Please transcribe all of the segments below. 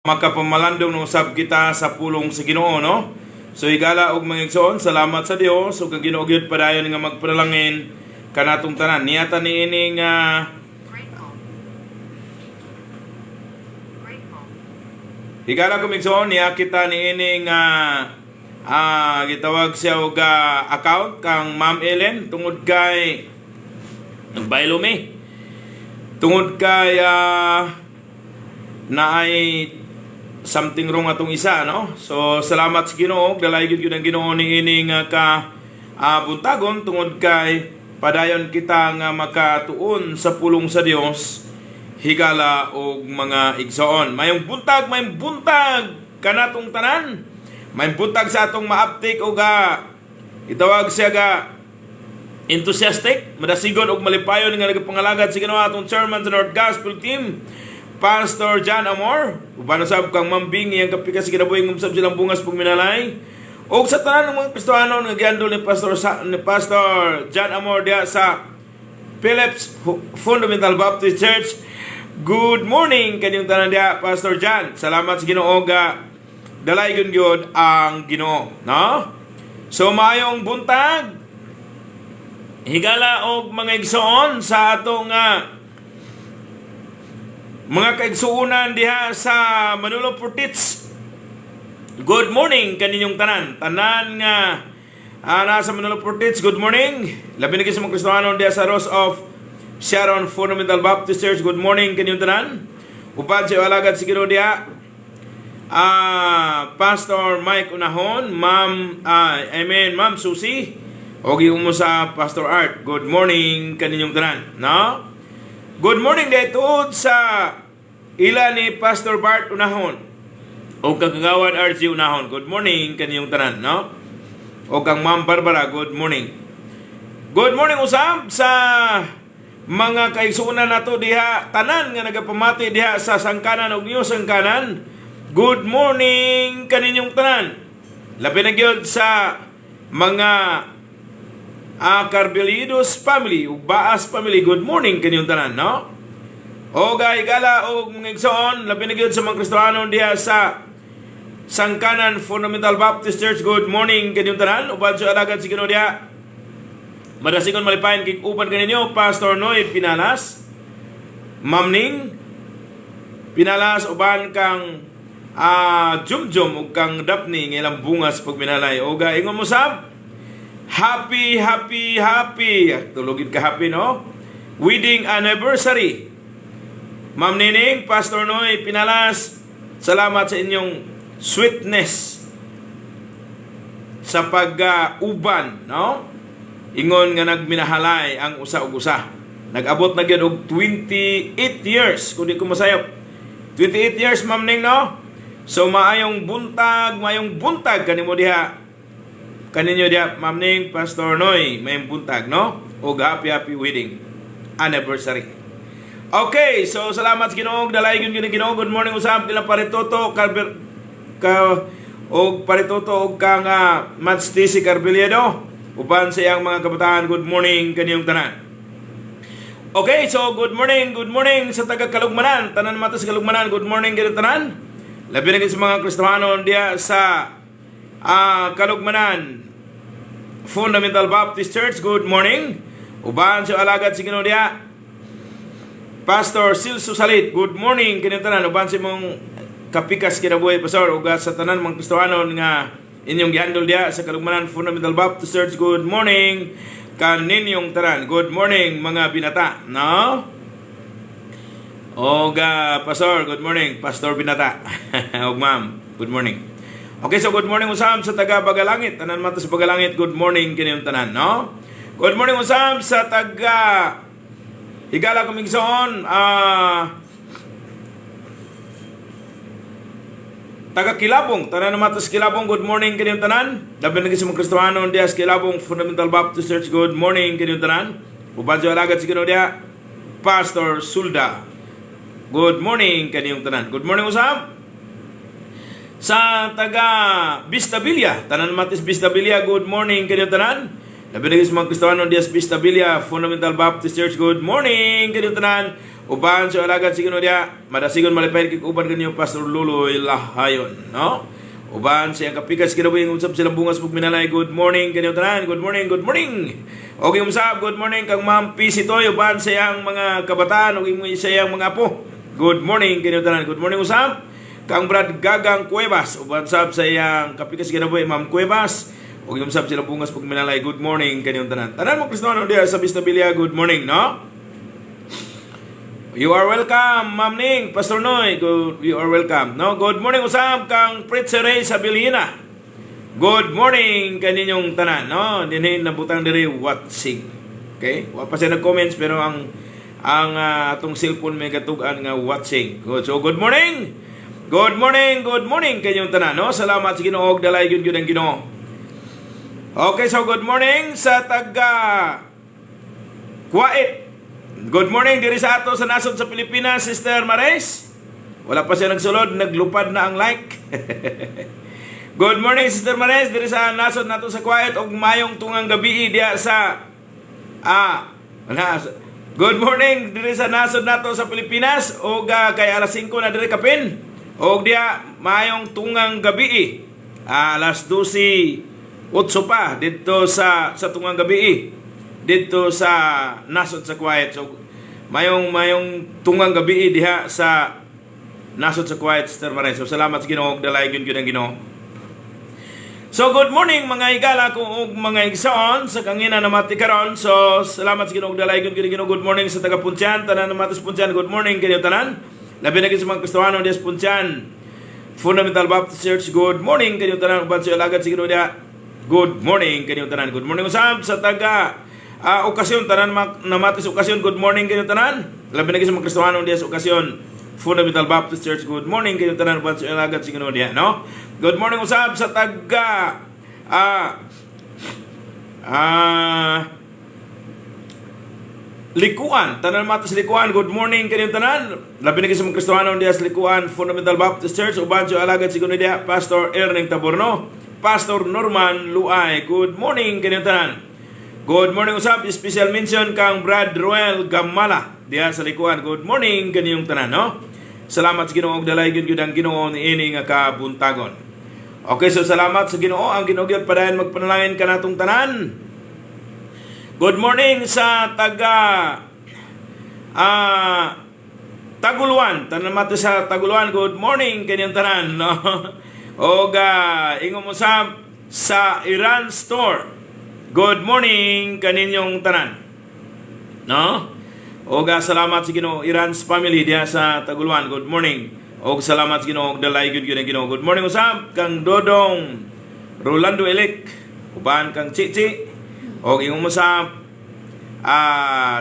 Makapamalandong ng usab kita sa pulong sa Ginoo, no? So higala og mga igsoon, salamat sa Dios ug ang Ginoo gyud padayon nga magpanalangin kanatong tanan. Niyata niini nga higala kung igsoon niya kita niini nga gitawag siya og account kang Ma'am Ellen tungod kay nagbaylo mi. Tungod kay naay something wrong atong isa, no? So salamat sa Ginoo, dalay gyud ang Ginoo niini nga buntagon tungod kay padayon kita nga makatuon sa pulong sa Dios higala og mga igsoon. Mayong buntag kanatong tanan. Mayong buntag sa atong maaptik og itawag siya enthusiastic, madasigon og malipayon nga nagapangalagad sa Ginoo atong chairman sa North Gospel Team, Pastor John Amor. Ubano sab kang mambing iyang kapikas kinabuhi ng sab silang bungas pagminalay. O sa tanan ng mga Kristohano nga gihandol ni Pastor John Amor diha sa Phillips Fundamental Baptist Church. Good morning kanyang tanan diha, Pastor John. Salamat sa Ginoo nga dalay gyud ang Ginoo, no? So mayong buntag higala og mga igsoon sa atong mga kaigsuunan diha sa Manolo Portits. Good morning kaninyong tanan. Tanan nga nasa Manolo Portits, good morning. Labi na kayo sa mga Kristohano diha sa Rose of Sharon Fundamental Baptist Church. Good morning kaninyong tanan. Upan sa alagad si Ginoo diha. Pastor Mike Unahon, Ma'am Susie. Ogi mo sa Pastor Art. Good morning kaninyong tanan, no? Good morning dito sa ila ni Pastor Bart Unahon o kang kagawad RG Unahon. Good morning kaniyong tanan, no? O kang Ma'am Barbara, good morning. Good morning usab sa mga kaigsuunan nato diha tanan nga nagapamati diha sa sangkanan og New Sangkanan. Good morning kaninyong tanan. Labi na gyud sa mga Carbelidos family ug Baas family, good morning kaninyong tanan, no? O higala og mga igsoon, labi na gyud sa mga Kristohano diha sa Sangkanan Fundamental Baptist Church, good morning kaninyong tanan. Uban sa alagad si Ginoo diha. Madasigon malipayon kay uban kaninyo Pastor Noy Pinalas, Ma'am Ning Pinalas, uban kang Jumjum ug kang Daphne ng ilang bungas pagminalay. O ingon mo sab happy tulogin ka happy, no? Wedding anniversary. Ma'am Nining, Pastor Noy Pinalas, salamat sa inyong sweetness sa pag-uban, no? Ingon nga nagminahalay ang usa ug usa. Nag-abot na gyud og 28 years, kung di ko masayop. 28 years, Ma'am Ning, no? So maayong buntag kanimo diha. Kaninyo diya, Ma'am Ning, Pastor Noy, may buntag, no? O happy wedding anniversary. Okay, so salamat sa Ginoo, dalay gyud Ginoo. Good morning usab kila Paritoto Paritoto og kang Matstisi Carpeliado. Uban sa iyang mga kabataan, good morning kaniyong tanan. Okay, so good morning sa taga Kalugmanan, tanan mata sa Kalugmanan, good morning kaniyong tanan. Labi na sa mga Kristohano diya sa Kalugmanan Fundamental Baptist Church, good morning. Uban sa alagad si Ginoo diha Pastor Silso Salit, good morning kaninyong tanan. Uban sa mong kapikas kinabuhi pastor ug sa tanan mga Kristohano nga inyong gihandol diha sa Kalugmanan Fundamental Baptist Church, good morning kaninyong tanan. Good morning mga binata, no? Og pastor, good morning Pastor Binata. Og ma'am, good morning. Okay, so good morning usab sa taga Bagalangit. Tanan man to sa Bagalangit, good morning kaninyong tanan, no? Good morning usab sa taga higala kumigsoon taga Kilabong. Tanan man to sa Kilabong, good morning kaninyong tanan. Labi na sa mga Kristohano diha sa Kilabong Fundamental Baptist Church, good morning kaninyong tanan. Uban sa alagad si Ginoo diha Pastor Sulda, good morning kaninyong tanan. Good morning usab sa taga Vistabilia, tanan matis Vistabilia, good morning kaninyong tanan. Labi na sa mga Kristohano diha sa Vistabilia Fundamental Baptist Church, good morning kaninyong tanan. Uban sa alagad si Ginoo dia, madasigon malipay kay uban kanyo Pastor Luloy Lahayon, no? Uban sa kapikas kinabuhi usab silang bungas pug minalay. Good morning kanyo tanan. Good morning, good morning. Okay usab, good morning kang Ma'am Pisitoy uban sa iyang mga kabataan ug imo sa iyang mga apo. Good morning kanyo tanan. Good morning usab kang Brad Gagang Cuevas uban sab sa iyang kapikas kinabuhi Ma'am Cuevas. Okay usab silang bungas pug minalay. Good morning kanyo tanan. Tanan mo Kristiyano dia sa Vistabilia, good morning, no? You are welcome, Ma'am Ning, Pastor Noy. You are welcome. No, good morning usab kang Pritz Ray sa Bilina. Good morning kaninyong tanan, no? Dinhin nabutang diri watching. Okay? Wa pa siya nag-comments pero ang atong cellphone may katugan nga watching. Good. So good morning. Good morning, good morning kaninyong tanan, no? Salamat sa Ginoo ug dalay gyud ang Ginoo. Okay, so good morning sa taga Kuwait. Good morning diri sa ato sa nasod sa Pilipinas, Sister Mares. Wala pa siya nagsulod, naglupad na ang like. Good morning, Sister Mares, diri sa nasod nato sa Kuwait og mayong tungang gabi diya sa good morning diri sa nasod nato sa Pilipinas og kay alas 5 na diri kapin. Og diya mayong tungang gabi. Alas 12:08 pa dito sa tungang gabi. Dito sa nasod sa Kuwait. So mayong tungang gabi diha sa nasod sa Kuwait, Sister Mares. So salamat sa Ginoo, dalay gyud ang Ginoo. So good morning mga igala ko ug mga igsoon sa kangina na mati karon. So salamat sa Ginoo, dalay gyud ang Ginoo. Good morning sa taga Puntyan, tanan na matis Puntyan. Good morning kayo tanan. Labi na gyud sa mga Kristiyano diha sa Puntyan. Fundamental Baptist Church. Good morning kayo tanan uban sa alagad sa Ginoo diha. Good morning kayo tanan. Good morning usab sa taga okasyon tanan namatis okasyon. Good morning kayo tanan. Labi na gyud sa mga Kristiyano diha sa okasyon Fundamental Baptist Church. Good morning kayo tanan uban sa alagad sa Ginoo diha, no? Good morning usab sa taga Likuan, tanan matis Likuan. Good morning kayo tanan. Labi na gyud sa mga Kristiyano diha sa Likuan Fundamental Baptist Church uban sa alagad sa Ginoo diha Pastor Erning Taborno, Pastor Norman Luay. Good morning kayo tanan. Good morning usab, special mention kang Brad Roel Gamala diha sa Likuan. Good morning kaniyong tanan, no? Salamat sa Ginoo ug dalay gyud ang Ginoo niini nga kabuntagon. Okay, so salamat sa Ginoo. Ang Ginoo gyud padayon magpanalangin kanatong tanan. Good morning sa taga Taguluan, tanan mato sa Taguluan. Good morning kaniyong tanan, no? Og ingom usab sa Iran Store. Good morning kaninyong tanan, no? Og salamat sa Ginoo, Iran's family diha sa Taguluan. Good morning. Og salamat sa Ginoo, dalay gyud ang Ginoo. Good morning usab kang Dodong Rolando Elek, uban kang Chichi. Og ingong usab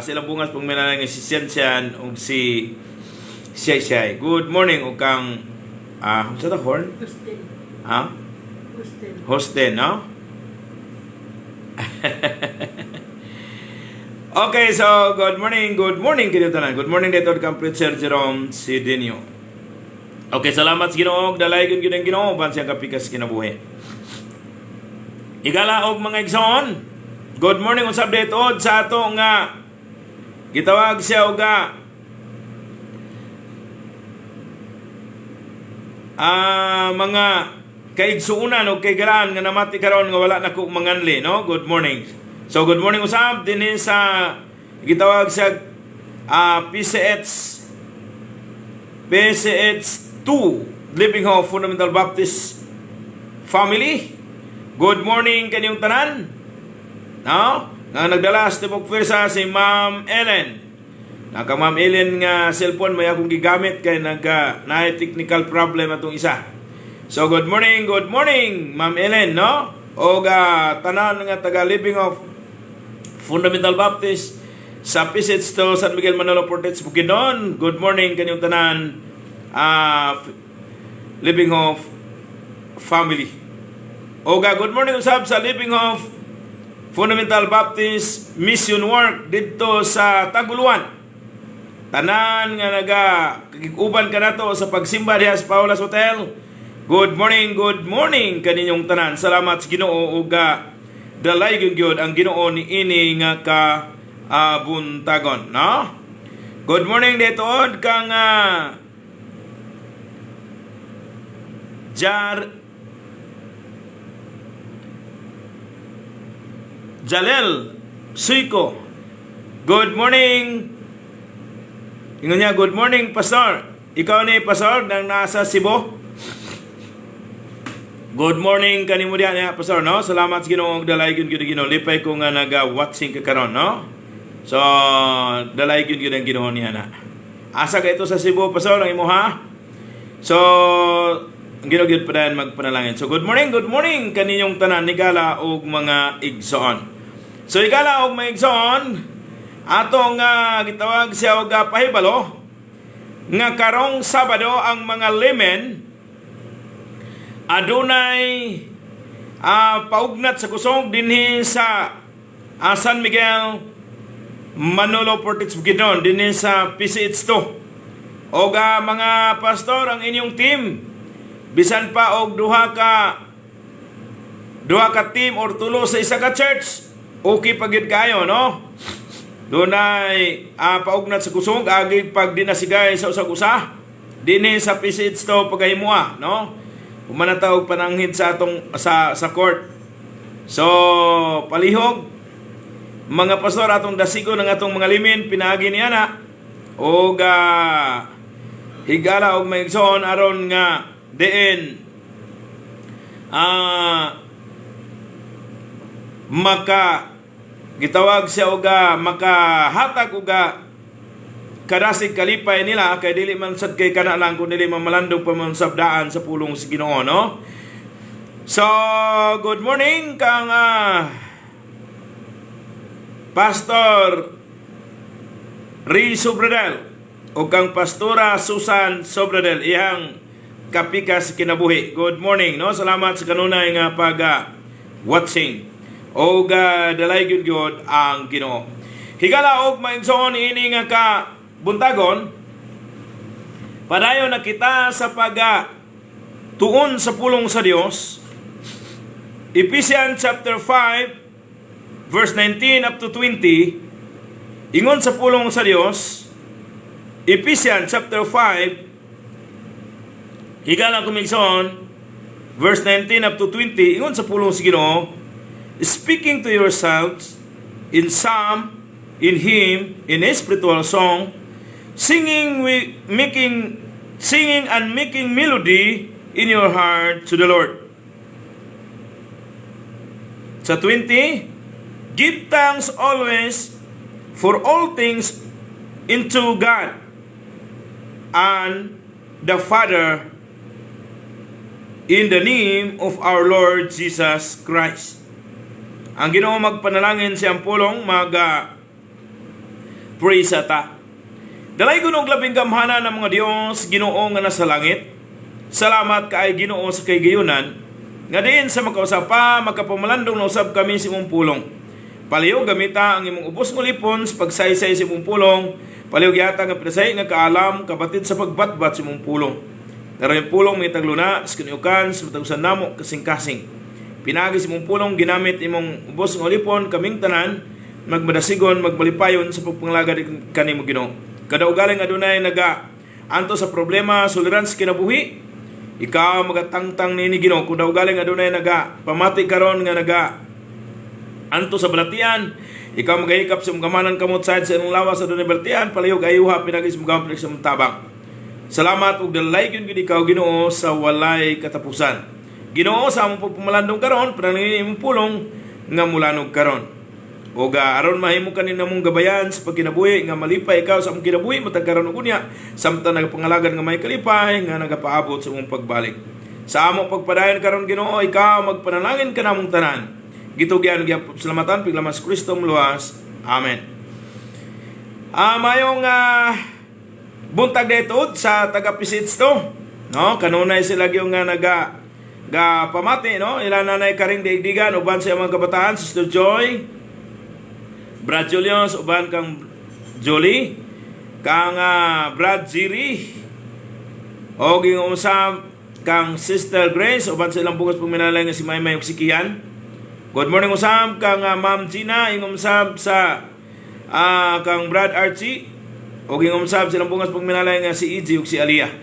silang bungas pang minalay nga si Sian og si Shay. Good morning og kang sa horn? Hosten, no? Okay, so good morning kayo tanan. Good morning dito kang Preacher Jerome Sidinio. Okay, salamat sa Ginoo, dalay gyud ang Ginoo ban siyang kapikas kinabuhi. Igala og mga igsoon. Good morning usab dito sa ato nga gitawag siya og mga kaigsuunan o kaigalaan nga namati karon nga wala na ko manganli, no? Good morning. So good morning usab dinhi sa gitawag sa PCH2 Living Hope Fundamental Baptist Family. Good morning kanyong tanan, no? Nga nagdala sa tibok pwersa si Ma'am Ellen. Naka Ma'am Ellen nga cellphone may akong gigamit kay naay technical problem atong isa. So good morning Ma'am Ellen, no? O tanan nga taga Living of Fundamental Baptist sa Pisits to San Miguel Manalo Portage Bukidnon. Good morning kanyong tanan Living of Family. O good morning usab sa Living of Fundamental Baptist Mission Work dito sa Taguluan. Tanan nga nagakiguban ka nato sa pagsimba diha sa Paula's Hotel. Good morning kaninyong tanan. Salamat sa Ginoo ug dalay gyud ang Ginoo ni ini nga kabuntagon, no? Good morning detood kang Jalel Suiko. Good morning. Ingon niya, good morning, Pastor. Ikaw ni Pastor nang nasa Cebu. Good morning kanimo diha niya, Pastor, no? Salamat sa Ginoo, dalay gyud Ginoo. Lipay ko nga naga-watching ka karon, no? So, dalay gyud ang Ginoo niya na. Asa ka ito sa Cebu, Pastor, ang imo ha? So, Ginoo gyud padayon magpanalangin. So, good morning kaninyong tanan Higala og mga igsoon. So, Higala og mga igsoon, atong gitawag siya og pahibalo nga karong Sabado ang mga limen adunay paugnat sa kusog dinhi sa San Miguel Manolo Portage Bukidnon dinhi sa PCH2. Og mga pastor ang inyong team bisan pa og duha ka team or tulo sa isa ka church, okay pagid kayo, no? Dunay paugnat sa kusog agi pag dinasigay sa usag-usa dinhi sa PCH2 pagahimua, no? Umanatawag pananghid sa atong sa court. So, palihog mga pastor atong dasigo ng atong mga limin pinaagi niya na og higala og maigsoon aron nga diin gitawag siya og makahatag og kadasig kalipay nila kay dili man sad kay kana lang kun dili man malandong pa man sabdaan sa pulong sa Ginoo, no? So, good morning kang Pastor Ri Sobradel o kang Pastora Susan Sobradel iyang kapikas kinabuhi. Good morning, no? Salamat sa kanunay nga watching. O dalay gyud ang Ginoo. Higala og maigsoon ini nga ka buntagon, padayon na kita sa tuon sa pulong sa Dios. Ephesians chapter 5 verse 19 up to 20 ingon sa pulong sa Dios. Ephesians chapter 5 higala kumigson verse 19 up to 20 ingon sa pulong sa Ginoo, speaking to yourselves in psalm, in hymn, in a spiritual song, singing and making melody in your heart to the Lord. Sa 20, give thanks always for all things unto God and the Father in the name of our Lord Jesus Christ. Ang Ginoo magpanalangin siyang pulong praise ta. Dalay gunog labing gamhana ng mga Dios Ginoo nga nasa langit. Salamat kaay Ginoo sa kaygayunan nga diin sa makausapa makapamalandong na usab kami sa imong pulong. Palihog gamita ang imong ubos ng lipon sa pagsaysay sa imong pulong. Palihog yata nga pinasay nga kaalam kabatid sa pagbatbat sa imong pulong. Naroy pulong may tagluna sa kaniukan sa matagusan namo kasing-kasing. Pinagi sa imong pulong ginamit imong ubos ng lipon kaming tanan magmadasigon magbalipayon sa pagpanglagad kanimo Ginoo. Kada ugaling adunay anto sa problema suliran sa kinabuhi, ikaw magatangtang ni Ginoo. Kada ugaling adunay pamati karon nga anto sa balatian, ikaw magahikap sa gamanan kamot sa imong lawas adunay balatian, palihog ayuha pinagi sa gamit sa tabang. Salamat ug dalay gyud ikaw Ginoo sa walay katapusan. Ginoo sa among pagpamalandong karon, panangin imong pulong nga mulanog karon. O aron mahimo kanina mong gabayan sa pagkinabuhi nga malipay ikaw sa among kinabuhi matag karon ug unya samtang nagapangalagan nga may kalipay nga nagapaabot sa imong pagbalik. Sa among pagpadayon karon Ginoo, ikaw magpanalangin ka namong tanan. Gitugyan gyud salamatan piglaman sa Kristo muluwas. Amen. Mayong buntag daytod sa taga PCH2, no? Kanunay sila gyud nga pamati, no? Ila nanay karing daigdigan uban sa mga kabataan, Sister Joy, Brad Julius, uban kang Jolie, kang Brad Jiri, o ginusam kang Sister Grace, uban sa ilang bukas puminalay nga si Maymay ug si Kian. Good morning usam kang Ma'am Gina, ingumsam sa kang Brad Archie, Og ingumsab silang bungas pagminalay nga si EJ ug si Aliyah.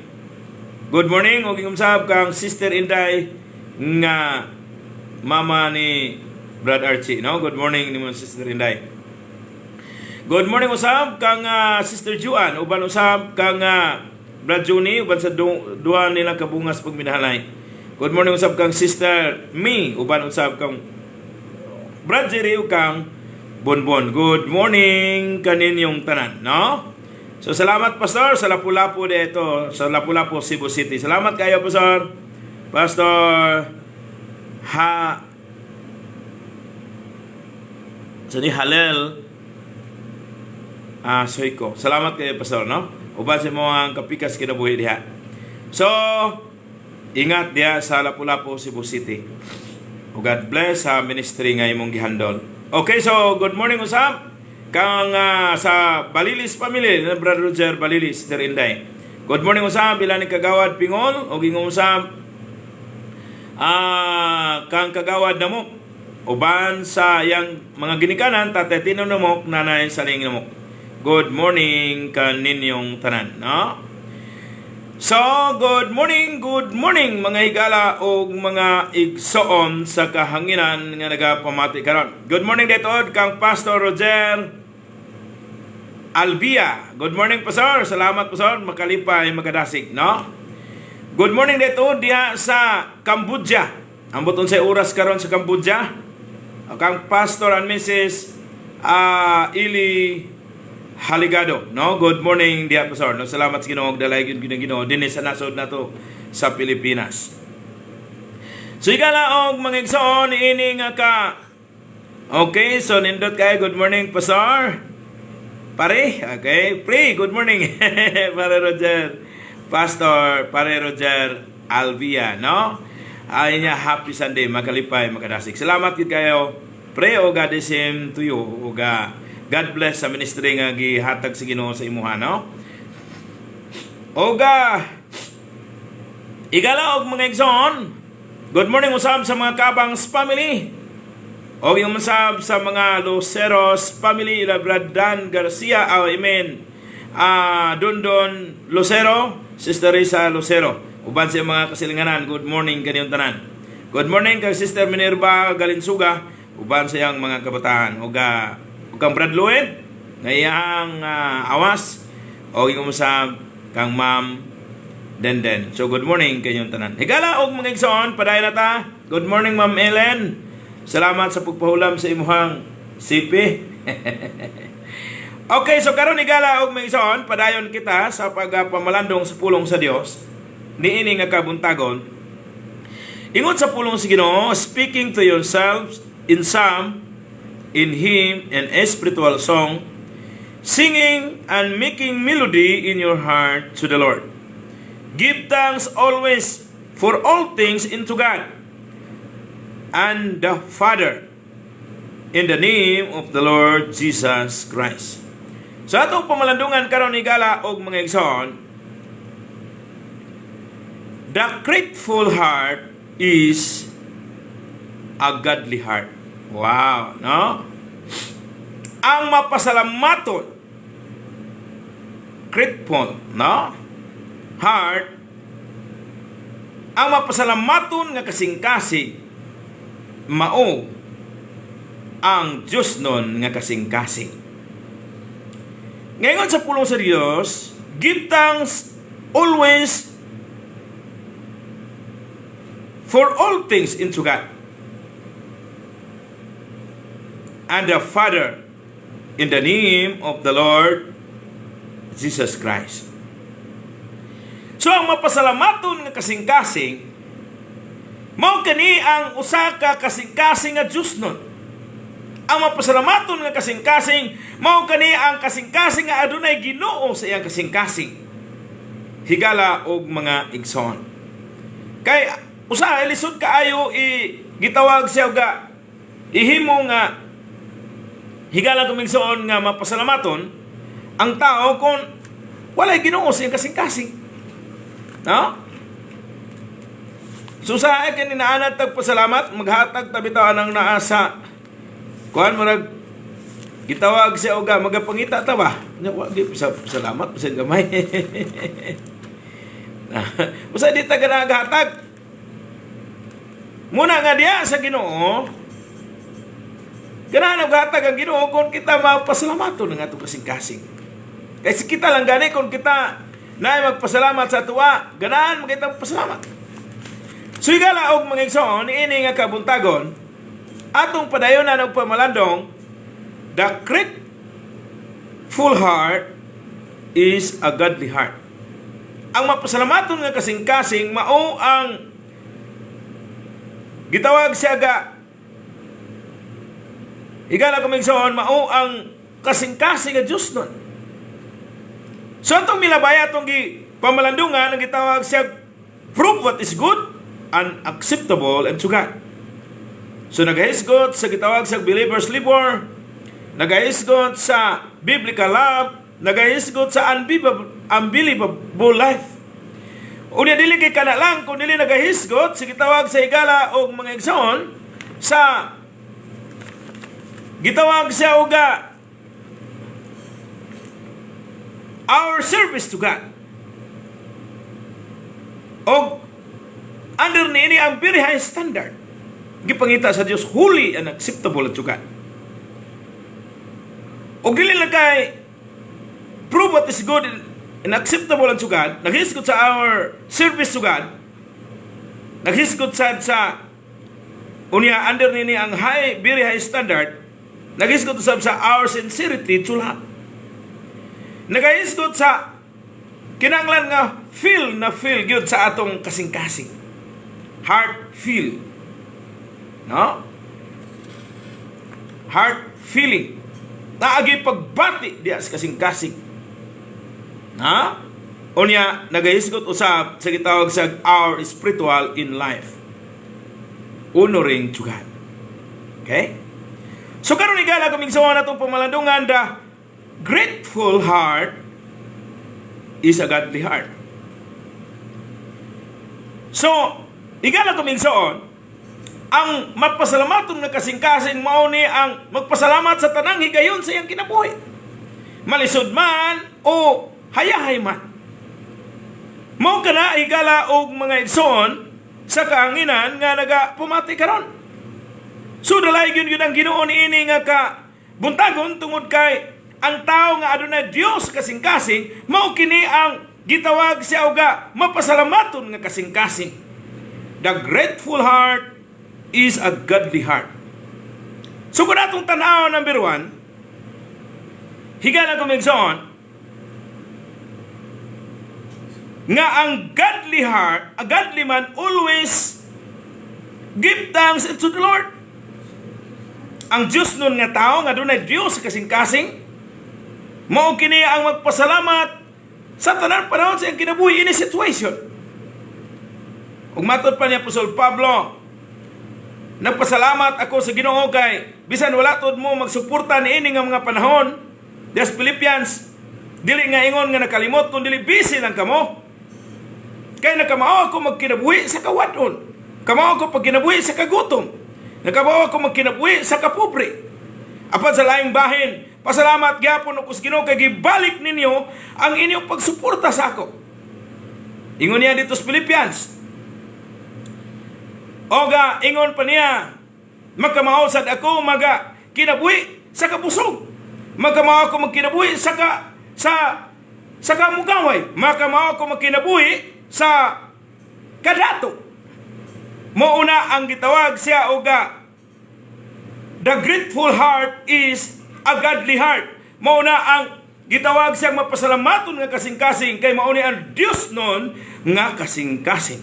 Good morning, og ingumsab kang Sister Inday nga mama ni Brad Archie, no? Good morning ni mo Sister Inday. Good morning usab kang Sister Juan, uban usab kang Brad Juni, uban sa duha nila kabungas pagminalay. Good morning usab kang Sister Mi, uban usab kang Brad Jerry ug kang Bonbon. Good morning kaninyong tanan, no? So salamat Pastor sa Lapu-Lapu dito, sa Lapu-Lapu Cebu City. Salamat kayo Pastor. Pastor ni Halel Soyko. Salamat kayo Pastor, no? Uban sa mga kapikas kinabuhi diha. So ingat diha sa Lapu-Lapu Cebu City. God bless sa ministry nga imong gihandol. Okay, so good morning usab kang sa Balilis family, Brother Roger Balilis, Sister Inday. Good morning usab bilang ni Kagawad Pingol o gingong usab kang Kagawad Namok uban sa yang mga ginikanan Tatay Tino Namok, Nanay Saling Namok. Good morning kaninyong tanan, no? So, good morning mga higala o mga igsoon sa kahanginan nga nagapamati karon. Good morning dito kang Pastor Roger Albia. Good morning Pastor. Salamat Pastor, makalipay makadasig, no? Good morning dito diha sa Cambodia. Ambot unsay oras karon sa Cambodia? Kang Pastor and Mrs. Ili Haligado, no? Good morning diha Pastor. No, salamat sa Ginoo, dalay gyud Ginoo dinhi sa nasod nato sa Pilipinas. So igala og mga igsoon ini nga ka. Okay, so nindot kay good morning Pastor. Pare, okay. Pray, good morning. Pare Roger. Pastor, Pare Roger Alvia, no? Ay niya happy Sunday, makalipay, makadasig. Salamat gid kayo. Pray o God is him to you. O God bless sa ministry nga gihatag sa Ginoo sa imuha, no? Oga. Igala og mga igsoon. Good morning usab sa mga Kabangs family. O yung masab sa mga Luceros family, Brad Dan Garcia, amen. Dondon Lucero, Sister Risa Lucero. Uban sa mga kasilinganan, good morning kaniyong tanan. Good morning kay Sister Minerva Galinsuga, uban sa yang mga kabataan. O kang Brad Lloyd, na iyang awas. O yung masab kang Ma'am Denden. So good morning kaniyong tanan. Higala og mga igsoon, padayon na ta. Good morning Ma'am Ellen. Salamat sa pagpahulam sa imuhang sipi. Okay, so karon igala og may ison, padayon kita sa pagpamalandong sa pulong sa Dios. Niini nga kabuntagon. Ingon sa pulong sa Ginoo, speaking to yourselves in psalm, in hymn and spiritual song, singing and making melody in your heart to the Lord. Give thanks always for all things unto God and the Father, in the name of the Lord Jesus Christ. So atong pamalandungan karon igala og mga igsoon, the grateful heart is a godly heart. Wow, no? Ang mapasalamaton, grateful, no? Heart, ang mapasalamaton nga kasing-kasing mao ang Diyos nun nga kasing-kasing. Ngayon sa pulong sa Diyos, give thanks always for all things unto God and the Father, in the name of the Lord Jesus Christ. So ang mapasalamaton nga kasing-kasing mao kani ang usa ka kasing-kasing nga Dios nun. Ang mapasalamaton nga kasing-kasing mao kani ang kasing-kasing nga adunay Ginoo sa iyang kasing-kasing. Higala og mga igsoon. Kay usa lisod kaayo gitawag siya ga ihimo nga higala tumigsoon nga mapasalamaton ang tao kung walay Ginoo sa iyang kasing-kasing. No? So sa akin inaanad tagpasalamat, maghatag tabitaw ang naasa. Kuan mo Gitawag siya og magapangita ta ba? Nya wa gyud salamat sa gamay. Usa di ta ganagatag. Muna nga diya sa Ginoo. Ganahan gatag ang Ginoo kung kita mapasalamaton ng atong kasing-kasing. Kasi kita lang gani kung kita na magpasalamat sa tuwa, ganahan magkita pasalamat. So igala og mga igsoon, ini nga kabuntagon, atong padayonan og pamalandong, the grateful heart is a godly heart. Ang mapasalamaton nga kasing-kasing mao ang gitawag siya igala kumigsoon mao ang kasing-kasing nga Diyos nun. So itong milabaya itong pamalandungan ang gitawag siya prove what is good and acceptable and to God. So nagahisgot sa gitawag sa believer's labor, nagahisgot sa biblical love, nagahisgot sa unbelievable life. Unya dili kay kana lang kung dili nagahisgot sa gitawag sa igala og mga igsoon sa gitawag sa uga our service to God. Og under niini ang very high standard gipangita sa Dios, holy and acceptable to God. Og dili lang kay prove what is good and acceptable unto God, naghisgot sa our service to God, naghisgot sa unya under nini ang very high standard, naghisgot sa our sincerity to love. Naghisgot sa kinanglan nga feel gyud sa atong kasing-kasing. Heart feel. No? Heart feeling. Naagi pagbati diya sa kasing-kasing. Ha? Unya nagahisgot usab sa gitawag sa our spiritual in life, honoring to God. Okay? So karon igala kumigsawa natong pamalandungan, the grateful heart is a godly heart. So igala kumigsaon ang magpasalamaton nga kasing-kasing mao ni ang magpasalamat sa tanang higayon sa iyang kinabuhi. Malisod man o hayahay man. Mao kana igala og mga igsoon sa kaanginan nga nagapumati karon. So dalay gyud ang Ginoo niini nga ka buntagon tungod kay ang tao nga adunay Dios kasing-kasing mao kini ang gitawag siya og mapasalamaton nga kasing-kasing. The grateful heart is a godly heart. So kung atong tanaw number 1, higala kumigsoon nga ang godly heart, a godly man always give thanks to the Lord. Ang Diyos nun nga tao, nga doon ay Diyos kasing-kasing, mao kini ang magpasalamat sa tanan panahon sa iyang kinabuhi in a situation. Ug matod pa ni Apostol Pablo, nagpasalamat ako sa Ginoo kay bisan wala tod mo magsuporta niini nga mga panahon. Des Philippians, dili nga ingon nga nakalimot kun dili busy lang kamo. Kay nakamao ako magkinabuhi sa kawadon. Kamao ako pagkinabuhi sa kagutom. Nakamao ako magkinabuhi sa kapobre. Apan sa laing bahin, pasalamat gyapon ako sa Ginoo kay gibalik ninyo ang inyong pagsuporta sa ako. Ingon niya dito sa Philippians. Oga ingon pa niya, magkamaosad ako kinabuhi sa kabusog. Magkamao ako magkinabuhi sa kamugaway. Magkamao ako magkinabuhi sa kadato. Mouna ang gitawag siya oga the grateful heart is a godly heart. Mouna ang gitawag siya mapasalamaton nga kasing-kasing kay mao ni ang Dios nun nga kasing-kasing.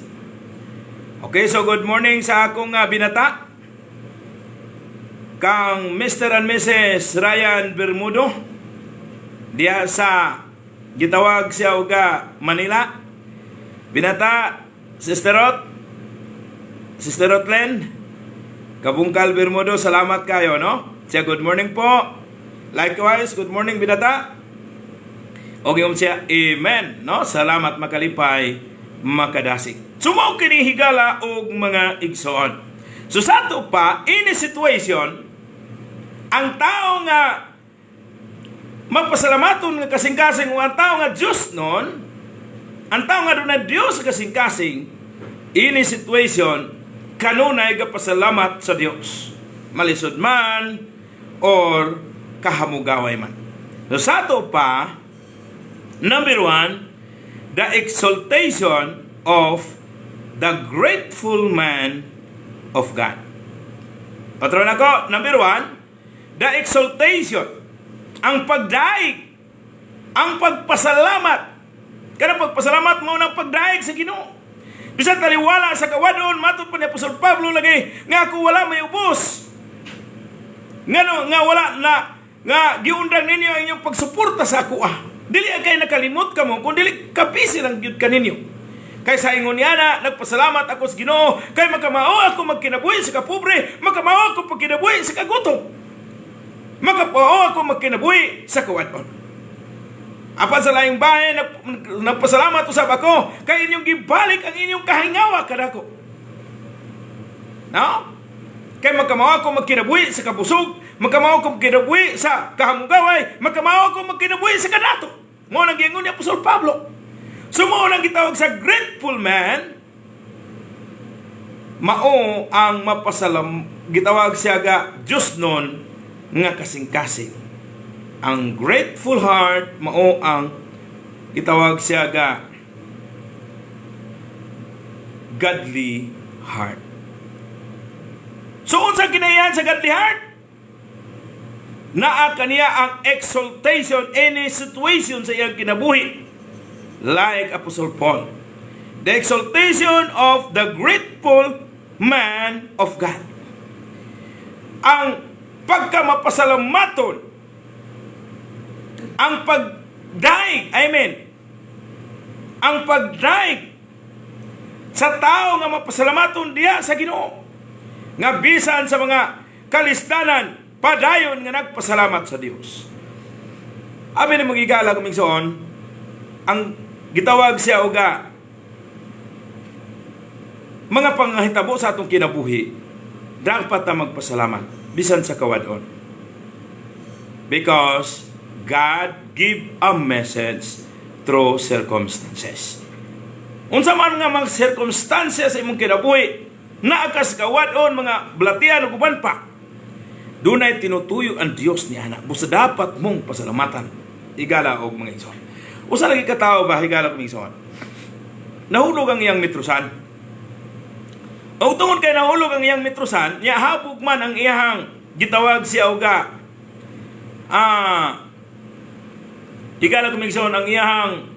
Okay, so good morning sa akong binata kang Mr. and Mrs. Ryan Bermudo diya sa gitawag siya uga Manila. Binata Sister Len Kabungkal Bermudo, salamat kayo, no? Siya good morning po. Likewise, good morning binata. Okay siya, amen, no? Salamat makalipay makadasig. Sumaw kini higala og mga igsoon. So sa to pa in a situation ang tao nga Magpasalamaton nga kasing-kasing ang tao nga Diyos nun, ang tao nga doon na Diyos sa kasing-kasing, ini situation, kanunay gapasalamat sa Diyos. Malisod man, or kahamugaway man. So sa ito pa, number 1, the exaltation of the grateful man of God. Patron ako, number 1, the exaltation, ang pagdaig, ang pagpasalamat. Kaya pagpasalamat mo ng pagdaig sa Ginoo. Bisan taliwala sa kawadon, matod pa ni Apostol Pablo lagi, nga ako wala may ubos. Nga wala na, nga giundang ninyo ang inyong pagsuporta sa ako Dili kay nakalimot ka mo, kung dili kapisi lang gyud kaninyo. Kay sa ingon niya na, nagpasalamat ako sa Ginoo, kay makamao ako magkinabuhi sa kapobre, makamao ako magkinabuhi sa kagutom. Makamao ako magkinabuhi sa kawadon. Apan sa laing bahay, nagpasalamat usab ako, kay inyong gibalik ang inyong kahingawa kadako. No? Kay makamao ako magkinabuhi sa kabusog, makamao ako magkinabuhi sa kahamugaway, makamao ako magkinabuhi sa kadato. Mo nang giingon ni Apostol Pablo. So mo nang gitawag sa grateful man, mao ang gitawag siya ga Diyos nun nga kasing-kasing. Ang grateful heart, mao ang gitawag siya ga godly heart. So, unsa kinayan sa godly heart? Naa kaniya ang exaltation any situation sa iyang kinabuhi. Like Apostle Paul. The exaltation of the grateful man of God. Ang pagkamapasalamaton, ang pagdaig, ang pagdaig sa tao nga mapasalamaton diya sa Ginoo. Nga bisan sa mga kalistanan, padayon nga nagpasalamat sa Dios. Amin na magigala kumingsoon, ang gitawag siya uga mga panghitabo sa atong kinabuhi, dapat na magpasalamat bisan sa kawadon. Because God give a message through circumstances. Unsa man nga mga circumstances sa imong kinabuhi, naakas kawadon mga blatian ug uban pa, dunay tinutuyo ang Dios ni ana. Busa dapat mong pasalamatan. Igala og mga igsoon. Usa lagi ka tawo ba higala og igsoon? Nahulog ang iyang metrosan. O tungod kay nahulog ang iyang metrosan, nya habog man ang iyang gitawag siya uga. Igala og igsoon ang iyang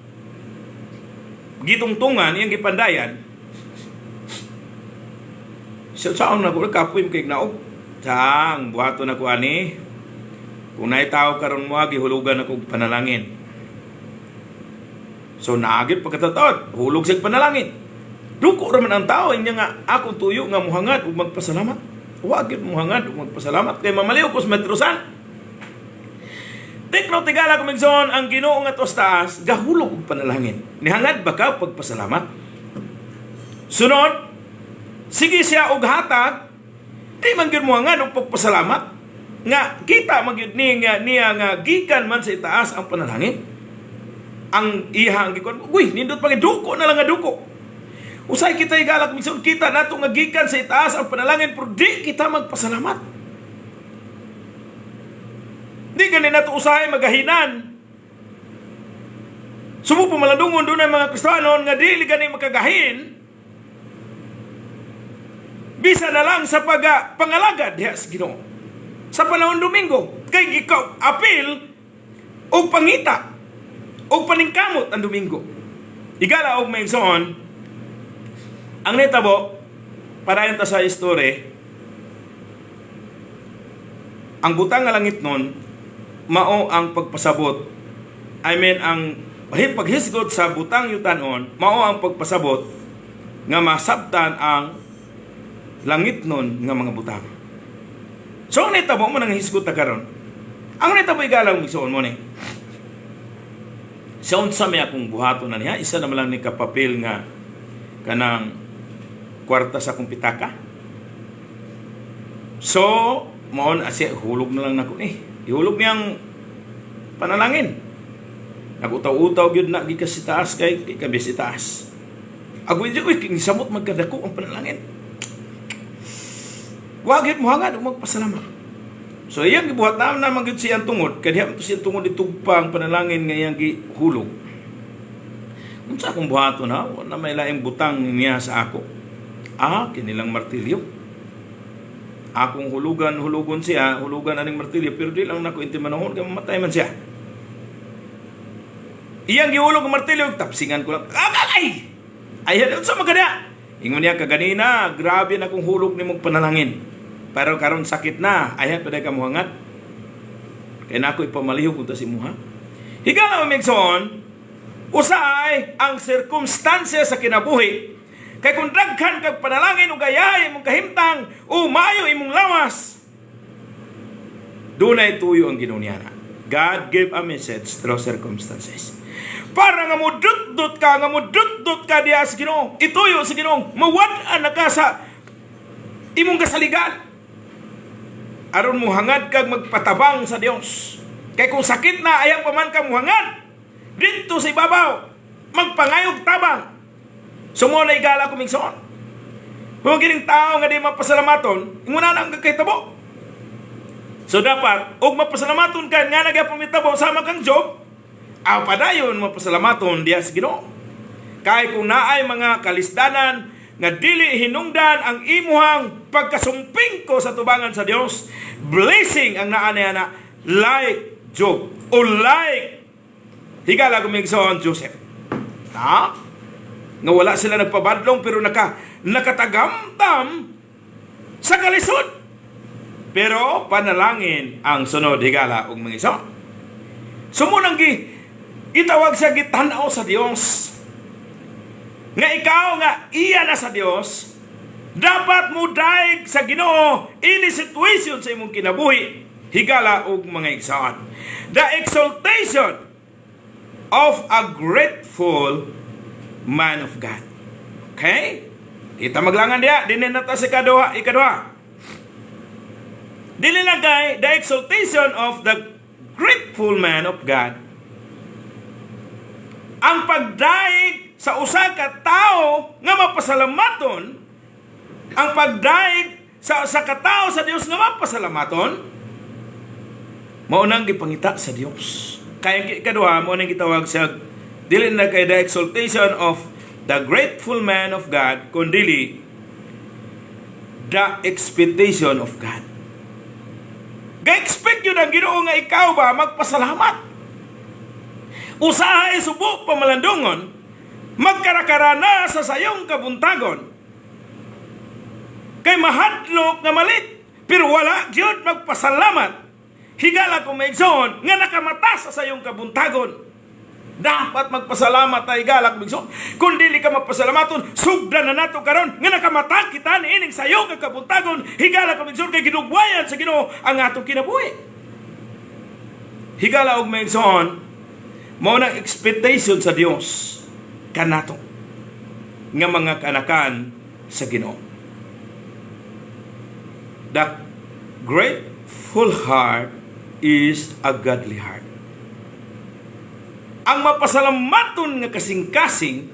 gitungtungan, iyang gipandayan. Saan na ko kapoy kay naog. Sang buhato na ko ani. Kung naay tao karon mo gihulugan ako panalangin. So naagit pagkatatot, hulog sig panalangin. Duko ra man ang tao inya nga akong tuyo nga muhangad ug magpasalamat. Wa gyud muhangad ug magpasalamat kay mamaliw ko sa metrosan. Tikno tigala ko migson ang Ginoo nga taas gahulog og panalangin. Nihangad ba ka pagpasalamat? Sunod, sige siya og hatag, di man gyud mo nga og pagpasalamat nga kita magyud niya nga gikan man sa itaas ang panalangin. Ang ihang gikon, uy, nindot pa duko na lang nga duko. Usay kita igalak mison kita nato nga gikan sa itaas ang panalangin pero di kita magpasalamat. Di gani nato usahay magahinan. Sumo pumalandungon doon ang mga Kristiyano nga dili gani makagahin. Bisa na lang sa pangalagad diha sa Ginoo. Sa panahon Domingo, kay gikaw apil o pangita o paningkamot ang Domingo. Igala og maigsoon, ang netabo para ta sa history, ang butang nga langit nun mao ang pagpasabot. Ang paghisgot sa butang yutanon mao ang pagpasabot nga masabtan ang langit nun nga mga butang. So ang netabo mo nang hisgot na karon. Ang netabo igalang migsoon mo ni. Sa unsa may akong buhaton na niya, isa naman lang ni kapapil nga kanang kwarta sa akong pitaka. So, maon asya hulog na lang nako ni. Ihulog niyang panalangin. Nagutaw-utaw gyud na gikas sa taas kay kabis sa taas. Agoy king samot magkadako ang panalangin. Wa gyud mo hangad magpasalamat. So iyang gibuhat na gyud siyang tungod, kadiha to siyang tungod itugpa ang panalangin nga iyang gihulog. Unsa akong buhaton ha? Wala may laing butang niya sa ako. Kinilang martilyo. Akong hulugan siya, hulugan aning martilyo, pero di lang nako intimanahon kay mamatay man siya. Iyang gihulog ang martilyo, tapsingan ko lang. Ay! Ay, unsa magada? Ingon niya kaganina, grabe na kong hulog nimong panalangin. Pero karon sakit na, ay paday ka muhangat. Kaya na ako ipamaliho kung ta si muha. Higala mamigsoon, usay ang sirkumstansya sa kinabuhi. Kay kung daghan kag panalangin o gayay imong kahimtang o maayo imong lawas, dunay tuyo ang ginunyana. God gave a message through circumstances. Para nga mo dut-dut ka diya sa Ginoo. Ituyo sa Ginoo, mawad-an na ka sa imong kasaligan. Aron mo hangad kag magpatabang sa Dios. Kay kung sakit na ayaw pa man ka mo hangad dito sa ibabaw, magpangayog tabang. Sumunay gala kumingson. Kung gining tao nga di mapasalamaton, inguna na ang kakitabo. So dapat, og mapasalamaton ka nga nagapamitabo sama kang Job, padayon mapasalamaton diya sa Ginoo. Kay kung naay mga kalisdanan nga dili hinungdan ang imuhang pagkasumping ko sa tubangan sa Dios, blessing ang naa niya na like Job o like higala kumingson Joseph. Nga wala sila nagpabadlong pero nakatagamtam sa kalisod. Pero panalangin ang sunod higala og mga iso. Sumunang itawag sa gitanaw sa Dios. Nga ikaw nga iya na sa Dios, dapat mo daig sa Ginoo ini situation sa imong kinabuhi higala og mga igsoon. The exaltation of a grateful man of God. Okay? Kita maglangan diya. Dinin na ta sa ikaduha. Dili lang kay the exaltation of the grateful man of God. Ang pagdaig sa usa ka tawo nga mapasalamaton, ang pagdaig sa usa ka tawo sa Dios nga mapasalamaton, mao nang gipangita sa Dios. Kaya ikaduha mao nang gitawag sa dili na kay the exaltation of the grateful man of God, kundi the expectation of God. Ga-expect yun ang Ginoo nga ikaw ba magpasalamat. Usahay subok pamalandungon, magkarakarana sa sayong kabuntagon. Kay mahadlok nga malit, pero wala gyud magpasalamat. Higala kung may igsoon nga nakamata sa sayong kabuntagon. Dapat magpasalamat tayo galak bigso. Kung dili ka magpasalamaton, sugdan na nato karon nga nakamata kita ni ining sayo nga kabuntagon. Higala ka bigso kay ginugwayan sa Ginoo ang atong kinabuhi. Higala og maigsoon, mao nang expectation sa Dios kanato nga mga kanakan sa Ginoo. The grateful heart is a godly heart. Ang mapasalamaton nga kasing-kasing,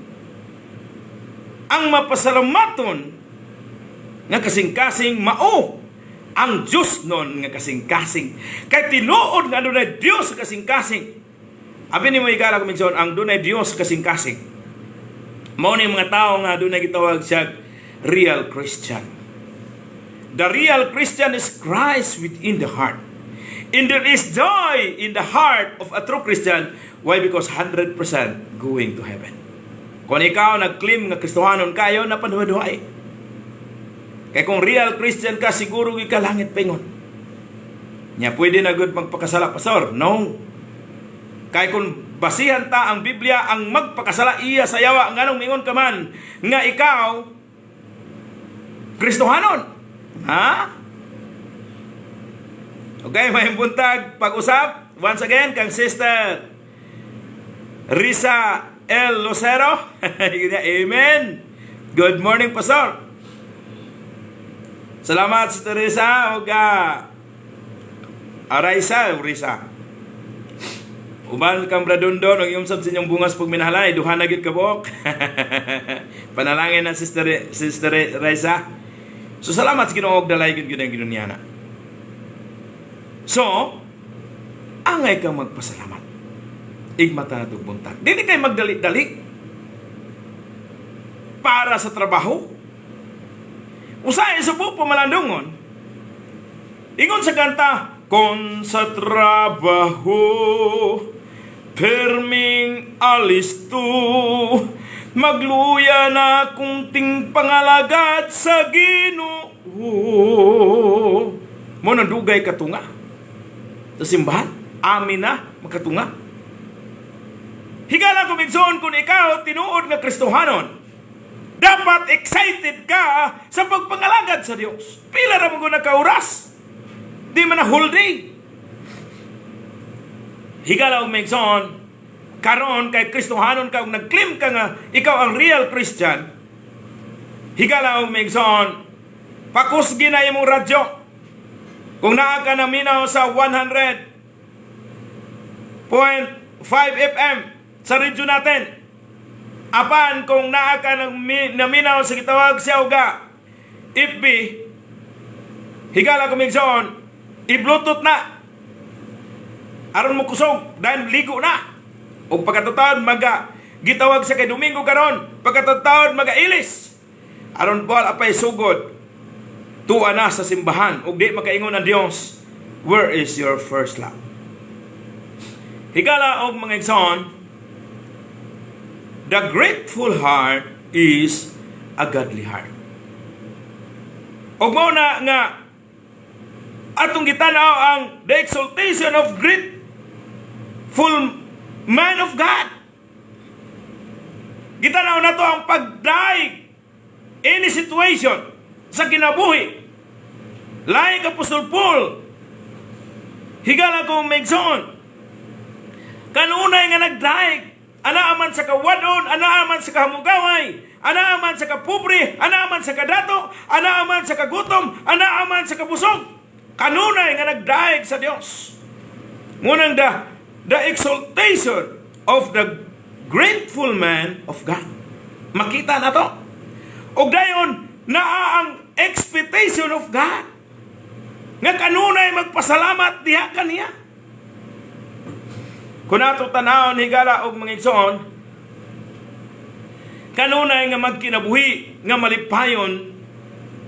mao ang Diyos nun nga kasing-kasing. Kay tinuod nga dunay Diyos kasing-kasing. Abi ni mo igala kumigson, ang dunay Diyos kasing-kasing. Mao ni mga tao nga dunay gitawag siya real Christian. The real Christian is Christ within the heart. And there is joy in the heart of a true Christian. Why? Because 100% going to heaven. Kung ikaw nag-claim nga Kristohanon kayo, napanuhaduhay. Kaya kung real Christian ka, siguro ika langit pingon. Nya pwede na good magpakasala, pastor? No. Kaya kung basihan ta ang Biblia, ang magpakasala iya sa yawa, nga nung mingon ka man, nga ikaw, Kristohanon. Ha? Okay, may buntag pag-usap. Once again, kang Sister Risa L. Lucero. Amen. Good morning, Pastor. Salamat, Sister Risa. Risa. Uban kang bradundo ng iyong sa inyong bungas pag minahalay, duha na gid ka buok. Panalangin ng Sister Reza. So salamat sa Ginoo og dalay gid ang ginunyana. So, angay kang magpasalamat. Igmata natong buntag. Dili kay magdali-dali para sa trabaho. Usahay sa po pamalandungon. Ingon sa kanta, kon sa trabaho perming alis tu, magluya na kunting pangalagad sa Ginoo. Mo nandugay katunga sa simbahan, amin na makatunga. Higala kumigsoon kung ikaw tinuod nga Kristohanon, dapat excited ka sa pagpangalagad sa Dios. Pila ra mo na kauras, di man na whole day. Higala kumigsoon karon kay Kristohanon ka, ug nag-claim ka nga ikaw ang real Christian. Higala kumigsoon, pakusgi na imong radyo. Kung naa ka na minaw sa 100.5 FM sa radyo natin, apan kung naa ka naminaw sa gitawag siya uga FB, higala kumigsoon, i-bluetooth na aron mo kusog dahil ligo na. O pagkatataon gitawag sa kay Domingo karon, pagkatataon ilis aron po apay sugod tuwa na sa simbahan ug di makaingon ang Dios, where is your first love? Higala og mga igsoon, the grateful heart is a godly heart. Og mao na nga atong gitanaw ang the exaltation of grateful man of God. Gitanaw na to ang pagdaig any situation sa kinabuhi. Like Apostol Paul, higala ko megson, kanunay nga nagdaig, anaaman sa kawadon, anaaman sa kahamugaway, anaaman sa kapobre, anaaman sa kadato, anaaman sa kagutom, anaaman sa kabusog. Kanunay nga nagdaig sa Dios. Ngunang the exaltation of the grateful man of God. Makita na to. O dayon, naa ang expectation of God. Nga kanunay magpasalamat diha kaniya. Kung ato tanawon higala og mga igsoon, kanunay nga magkinabuhi nga malipayon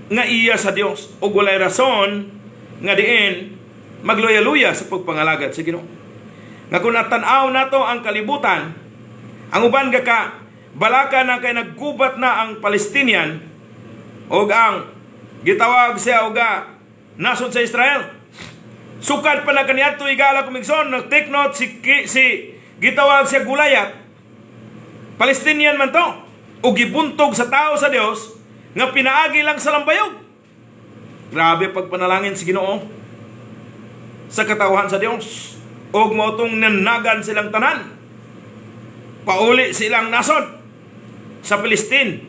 nga iya sa Dios ug walay rason nga diin magluya-luya sa pagpangalagad sa Ginoo. Nga kung natanaw nato ang kalibutan, ang uban ka balaka na kay naggubat na ang Palestinian o ang gitawag siya o nasod sa Israel. Sukad pa na kaniadto higala kumigson, nag-take note si gitawag siya Gulayat, Palestinian man to, o gibuntog sa tao sa Dios nga pinaagi lang sa lambayog. Grabe pagpanalangin si Ginoo sa katawhan sa Dios. Og mautong nanagan silang tanan, pauli silang nasod sa Palestine.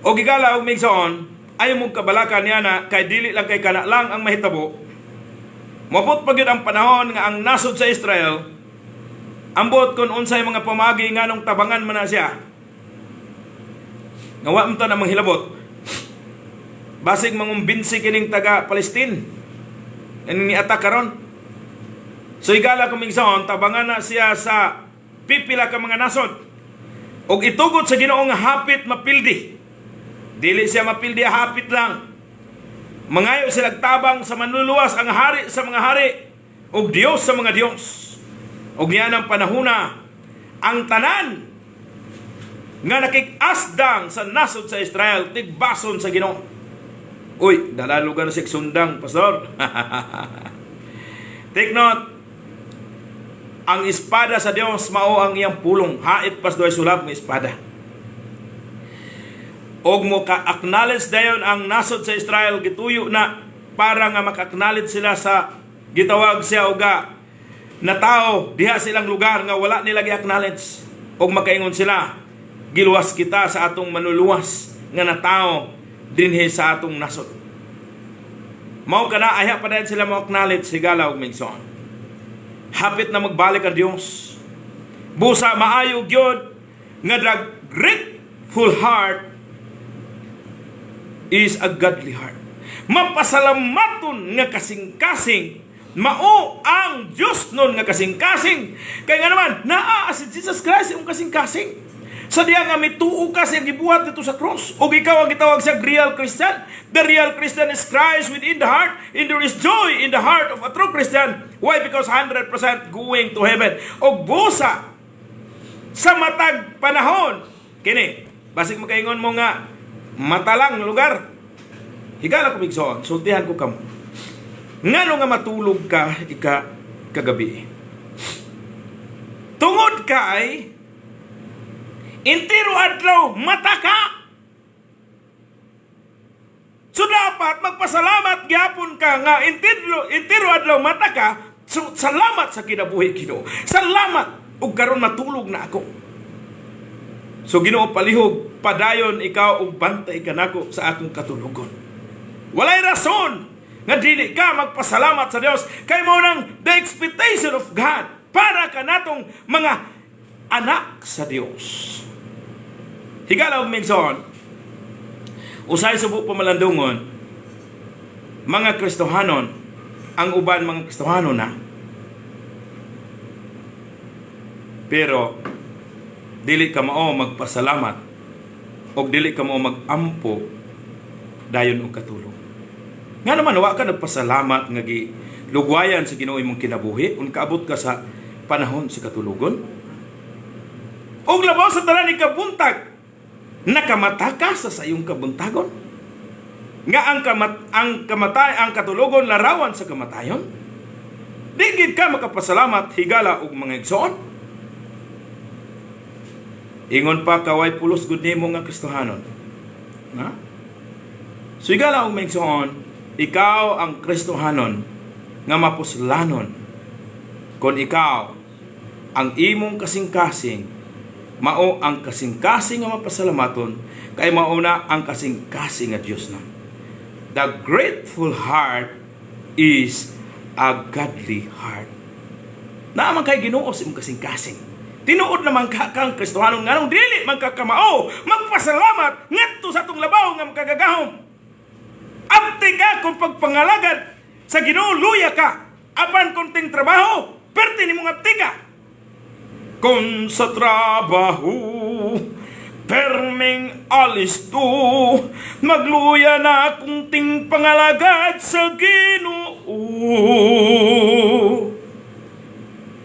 Og igala og migsoon, ayaw mong kabalakan niya na kay dili lang kay kana lang ang mahitabo. Mabot pa gyud ang panahon nga ang nasod sa Israel, ambot kun unsay mga pamagi nganong tabangan man na siya. Nga wa man ta na manghilabot. Basig mangumbinsi kining taga Palestine. Ani atak karon. So higala kumigsoon, tabangan na siya sa pipila ka mga nasod. Og itugot sa Ginoo nga hapit mapildi. Dili siya mapildi, hapit lang. Mangayo sila tabang sa manluluwas ang hari sa mga hari og Dios sa mga Dios. Og yan ang panahuna ang tanan nga nakikasdang sa nasod sa Israel tigbason sa Ginoo. Uy, dala lugar sa sundang, pastor. Take note. Ang espada sa Dios mao ang iyang pulong, hait pas doy sulab ng espada. Og mo ka-acknowledge dayon ang nasod sa Israel gituyo na para nga maka-acknowledge sila sa gitawag siya uga na tao diha silang lugar nga wala nila gi-acknowledge. Og makaingon sila, giluwas kita sa atong manuluwas nga na tao dinhi sa atong nasod. Mao kana aya pa dayon sila mo acknowledge higala og migsoon. hapit na magbalik ang Dios. Busa maayo gyud nga the grateful heart is a godly heart. Mapasalamaton nga kasing-kasing mao ang Diyos nun nga kasing-kasing. Kaya nga naman, naa si Jesus Christ yung kasing-kasing. Sa diya nga may tuo ka siya gibuhat dito sa cross. O ikaw ang gitawag siya real Christian. The real Christian is Christ within the heart, and there is joy in the heart of a true Christian. Why? Because 100% going to heaven. O busa sa matag panahon. Kini, basig makaingon mo nga matalang lugar. Higala ko bigsoon, sultihan ko kamo. Ngano nga matulog ka kagabi? Tungod kay intiro adlaw mata ka. So dapat magpasalamat gyapon ka nga intiro adlaw mata ka. So salamat sa kinabuhi Ginoo. Salamat ug karon matulog na ako. So Ginoo palihog padayon ikaw ug bantay kanako sa akong katulogon. Walay rason nga dili ka magpasalamat sa Dios kay mao nang the expectation of God para kanatong mga anak sa Dios. Higala og migsoon, usay subo pamalandungon, mga Kristohanon, ang uban mga Kristohanon na. Pero, dili ka mao magpasalamat, o dili ka mao magampo, dayon og katulong. Nga naman, wa ka nagpasalamat, nga lugwayan sa Ginoo imong kinabuhi, kung kaabot ka sa panahon sa katulugon. Og labaw sa tanan ni kabuntag, nakamata ka sa sayong kabuntagon? Nga ang katulugon larawan sa kamatayon? Di gid ka makapasalamat higala og mga igsoon? Ingon pa kaway pulos gud nimo nga Kristohanon. Na? So higala og mga igsoon, ikaw ang Kristohanon nga mapuslanon kon ikaw ang imong kasing-kasing mao ang kasing-kasing nga mapasalamaton kay mao na ang kasing-kasing nga Dios na. The grateful heart is a godly heart. Naaman kay Ginoo sa imong kasing-kasing. Tinuod naman ka kang Kristohanon nganong dili man ka kamao magpasalamat ngadto sa atong labaw nga makagagahom. Abti ka kung pagpangalagad sa Ginoo luya ka apan konting trabaho perti nimo abti ka. Kung sa trabaho perming alis to, magluya na kung ting pangalagad sa Ginoo.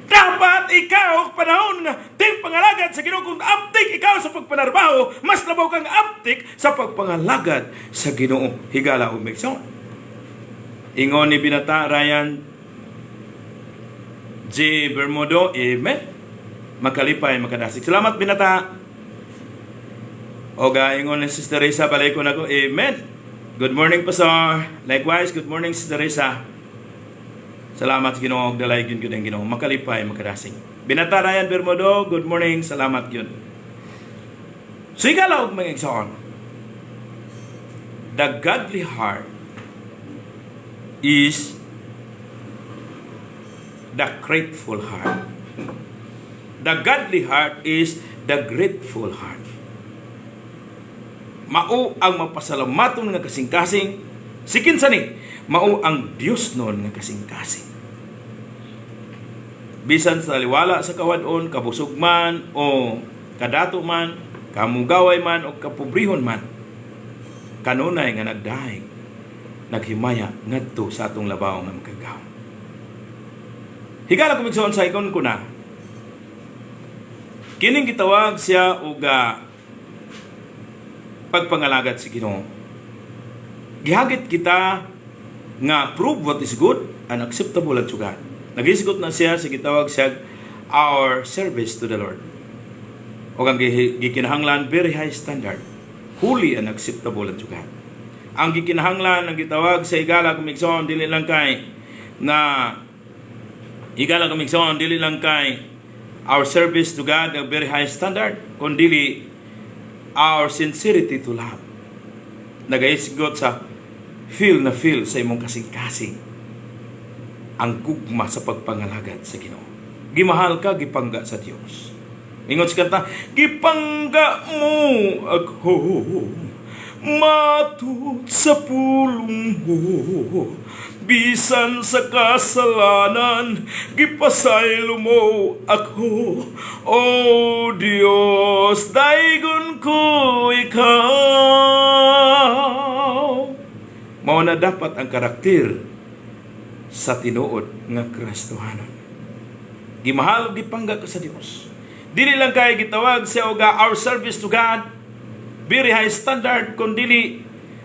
Dapat ikaw panahon nga ting pangalagad sa Ginoo. Kung aptik ikaw sa pagpanarbaho, mas labaw kang aptik sa pagpangalagad sa Ginoo. Higala o migsoon. Ingon ni Binata Ryan J. Bermudo, amen. Makalipay, makadasig. Salamat, Binata. O ingon ni Sister Risa, balay ko na ko, amen. Good morning, Pastor. Likewise, good morning, Sister Risa. Salamat sa Ginoo, dalay yun ang Ginoo. Makalipay, makadasig. Binata Ryan Bermudo, good morning, salamat yun. So, ikalaw mga igsoon. The godly heart is the grateful heart. The godly heart is the grateful heart. Mao ang mapasalamaton nga kasing-kasing. Sikin sa ni, mao ang Dios nun nga kasing-kasing. Bisan sa liwala sa kawadon, kabusog man, o kadato man, kamugaway man, o kapobrihon man, kanunay nga nagdahig, naghimaya ngadto sa atong labaw nga makagaw. Higala kumigsoon sa ikon ko na, kining gitawag siya og pagpangalagad si Ginoo. Gihagit kita nga prove what is good and acceptable unto God. Nagisgot na siya sa gitawag siya our service to the Lord. O ang gikinahanglan very high standard, holy and acceptable unto God. Ang gikinahanglan ang gitawag sa higala kumigsoon dili lang kay na higala kumigsoon dili lang kay our service to God a very high standard, kundi our sincerity to love. Nagaisgot sa feel sa imong kasing-kasing. ang gugma sa pagpangalagad sa Ginoo. Gimahal ka, gipangga sa Dios. Ingon sa kanta, gipangga mo ako, matud sa pulong mo, bisan sa kasalanan, gipasaylo mo ako. O Dios, daygon ko ikaw. Mao na dapat ang karakter sa tinuod nga Kristohanon. Gimahal ug gipangga ka sa Dios. Dili lang kay gitawag sa uga our service to God, very high standard, kundi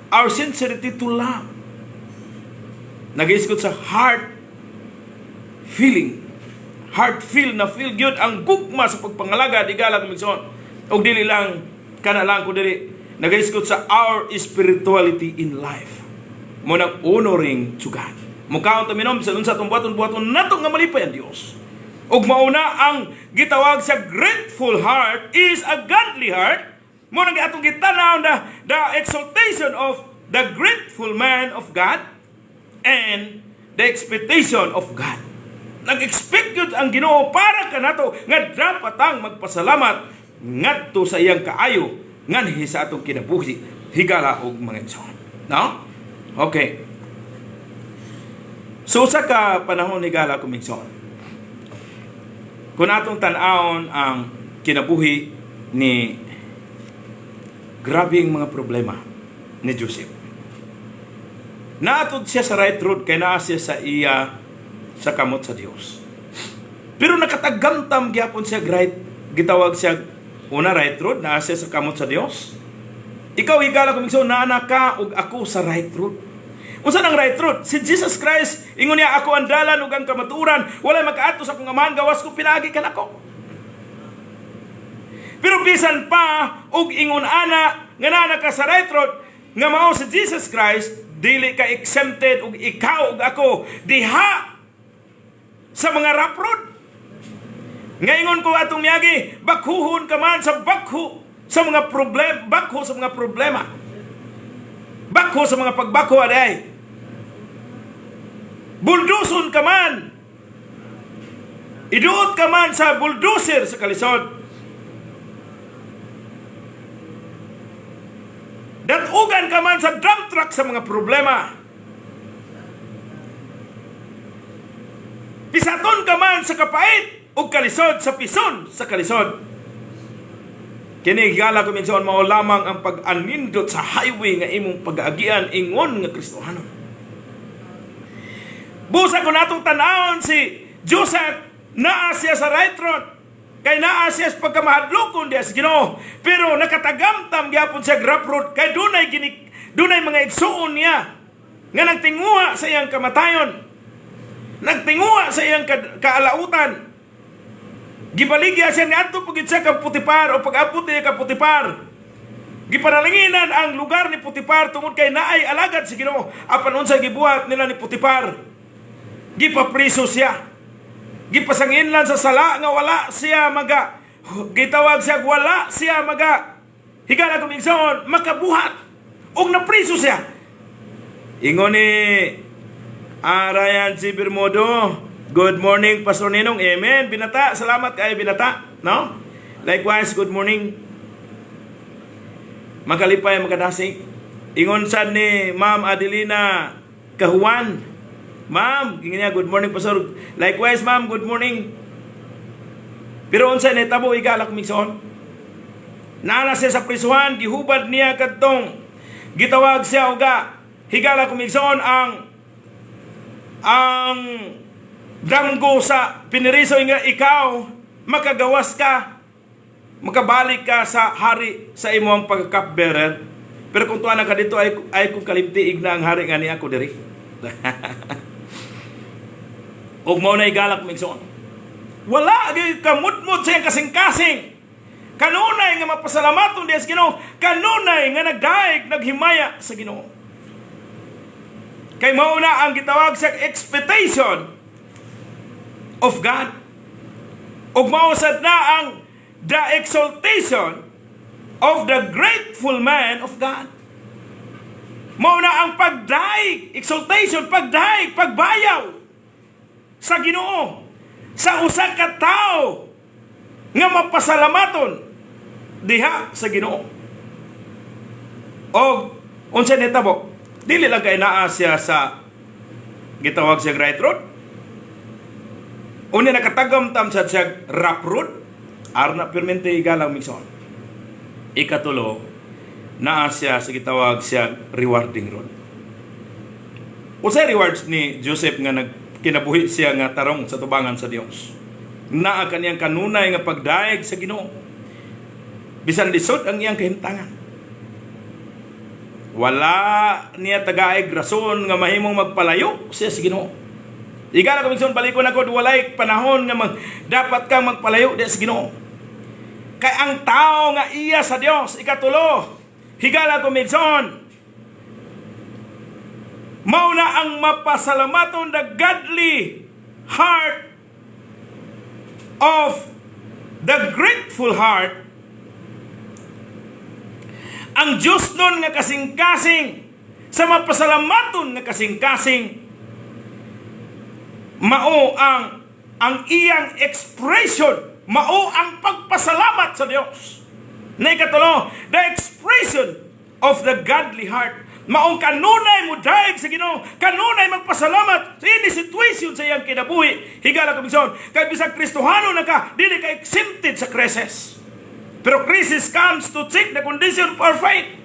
our sincerity to love. Nag-iskot sa heart feeling. Heart feel na feel good ang gugma sa pagpangalagad igala kumigson. Og dili lang kana lang kundi nag-iskot sa our spirituality in life. Mo nang honoring to God. Mukaon ta minom sa unsa tong buhaton nato nga malipay ang Dios. Ug mauna ang gitawag sa grateful heart is a godly heart. Mo nang atong gitanaw na the exaltation of the grateful man of God and the expectation of God. Nag-expect yun ang Ginoo para kanato nga dapat ang magpasalamat ngadto sa iyang kaayo nganhi sa atong kinabuhi higala og mga igsoon. No? Okay. So sa ka panahon higala kumigsoon, kung atong tan-awon ang kinabuhi ni grabing mga problema ni Joseph. Naatod siya sa right road kay naa siya sa iya sa kamot sa Dios. Pero nakatagamtam gyapon siya right, gitawag siya una right road, naa siya sa kamot sa Dios. Ikaw higala kumigsoon, naa ka ug ako sa right road. Unsa nang right road? Si Jesus Christ, ingon niya, ako ang dalan ug ang kamaturan, walay makaato sa akong amahan, gawas ko pinagi ka nako. Pero bisan pa ug ingon ana nga naa ka sa right road, nga mao si Jesus Christ, dili ka exempted ug ikaw ug ako diha sa mga rough road. Ngayon ko atong miyagi, bakhuhon ka man sa bakho sa mga problema, bakho sa mga problema. Bakho sa mga pagbakho aday. Bulduson ka man. Iduot ka man sa bulldozer sa kalisod. Datugan ka man sa dump truck sa mga problema. Pisaton ka man sa kapait o kalisod sa pison sa kalisod. Kini higala kumigsoon mao lamang ang pag-anindot sa highway nga imong pag-aagian ingon nga Kristohanon. Busa ko natong tanawon si Joseph, naa siya sa right road, kay naa siya sa pagkamahadlokon diya sa Ginoo, pero nakatagamtam gyapon siya rough road, kay dunay mga igsuon niya nga nagtinguha sa iyang kamatayon, nagtinguha sa iyang kaalautan. Gibaligya siya nga ato pagit siya kang Putipar o pag-abot niya kang Putipar. Gipanalinginan ang lugar ni Putipar tungod kay naay alagad si Ginoo. Apan unsay gibuhat nila ni Putipar? Gipapriso siya. Gipasanginlan sa sala nga wala siya maga. Gitawag siya wala siya maga. Higala kumigsoon makabuhat. Og napriso siya. Ingon ni Ryan C. Bermudo, good morning, Pastor Ninong. Amen. Binata, salamat kay Binata. No? Likewise, good morning. Makalipay, makadasig. Ingon sad ni Ma'am Adelina Kahuan. Ma'am, ingin niya, good morning, Pastor. Likewise, Ma'am, good morning. Pero unsay nahitabo higala kumigsoon. Naana siya sa prisuhan, gihubad niya kadtong gitawag siya uga. Higala kumigsoon ang damgo sa piniriso nga ikaw makagawas ka, makabalik ka sa hari sa imong pagka-cupbearer. Pero kung tuwa na ka dito ay kung kalimtiig na ang hari nga ni ako diri. Og mao na igalak migsoon. Wala gyud kamutmut sa iyang kasing-kasing. Kanunay nga mapasalamaton diha sa Ginoo, kanunay nga nagdaig naghimaya sa Ginoo. Kay mao na ang gitawag sa expectation of God. Og mao sad na ang the exaltation of the grateful man of God. Mao na ang pagdaig, exaltation, pagdaig, pagbayaw sa Ginoo sa usa ka tawo nga mapasalamaton diha sa Ginoo. Og unsa nitabo? Dili lang kay naa siya sa gitawag siya right road. Una nakatagam-tam siya rough road. Arna permente igalang migson. Ikatulo, naa siya sa gitawag siya rewarding road. Unsay rewards ni Joseph nga kinabuhi siya nga tarong sa tubangan sa Dios? Naa kaniyang kanunay nga pagdaig sa Ginoo. Bisan lisod ang iyang kahimtangan. Wala niya tagaig rason nga mahimong magpalayo siya sa Ginoo. Igala ko migson balikon ako walay panahon nga dapat kang magpalayo diha sa Ginoo. Kay ang tao nga iya sa Dios, ikatulo, higala ko migson, mao na ang mapasalamaton the godly heart of the grateful heart. Ang Diyos nun nga kasing-kasing sa mapasalamaton nga kasing-kasing mao ang iyang expression, mao ang pagpasalamat sa Dios. Na ikatulo, the expression of the godly heart. Maong kanunay mo daig sa Ginoo, kanunay magpasalamat sa ini situation sa iyang kinabuhi. Higala kabigson, kay bisag Kristohano na ka, dili ka exempted sa crisis. Pero crisis comes to check the condition of our faith.